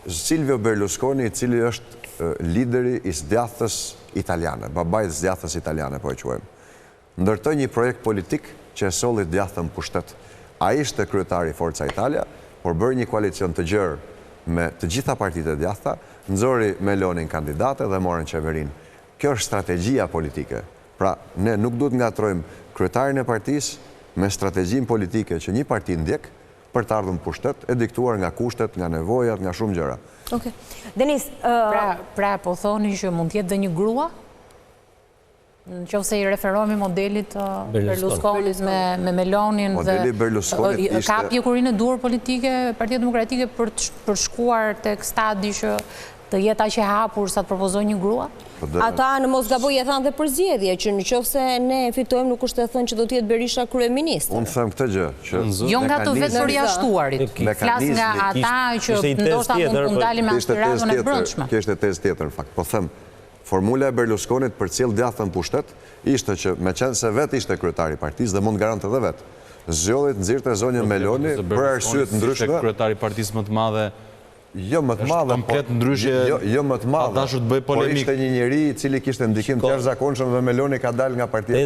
Silvio Berlusconi, i cili është lideri i zgjathës italiane, babaj të zgjathës italiane, po e quajmë. Ndërtoi një projekt politik që e solli zgjathën pushtet. Ai ishte kryetari i Forca Italia, por bëri një koalicion të gjerë me të gjitha partitë e djathta, nxori Melonin kandidate dhe morën qeverinë. Kjo është strategjia politike. Pra, ne nuk duhet ngatrojmë kryetarin e partisë me strategjinë politike që një parti ndjek për të ardhur në pushtet, e diktuar nga kushtet, nga nevojat, nga shumë gjëra. Okej. Denis, pra po thoni që mund të jetë dhe një grua? Në qoftë se i referohemi modelit Berlusconit me Melonin dhe ka pjekurinë e duhur politike Partia Demokratike për shkuar tek stadi që të jetë aq e hapur sa të propozojë një grua? Ata në mos gaboj e thanë dhe për zgjedhje, që në qoftë se ne fitojmë nuk është e thënë që do të jetë Berisha kryeminist. Unë them këtë gjë, që jo nga të vetë përjashtuarit. Flas nga ata që ndoshta mund të ndalin me aspiratën e brendshme. Kjo ishte tezë tjetër në fakt. Po them, formula e Berlusconit për cilë djathën pushtet ishte që me qenë se vetë ishte kryetari i partisë dhe mund garante edhe vetë. Zgjodhi të nxirrte zonjën Meloni për arsye të ndryshme. Kryetari i partisë më të madhe. Jo më të madhe, komplet ndryshe. Jo më të madhe. Dashur të bëj Por polemik. ishte një njeri i cili kishte ndikim të jashtëzakonshëm dhe Meloni ka dalë nga partia.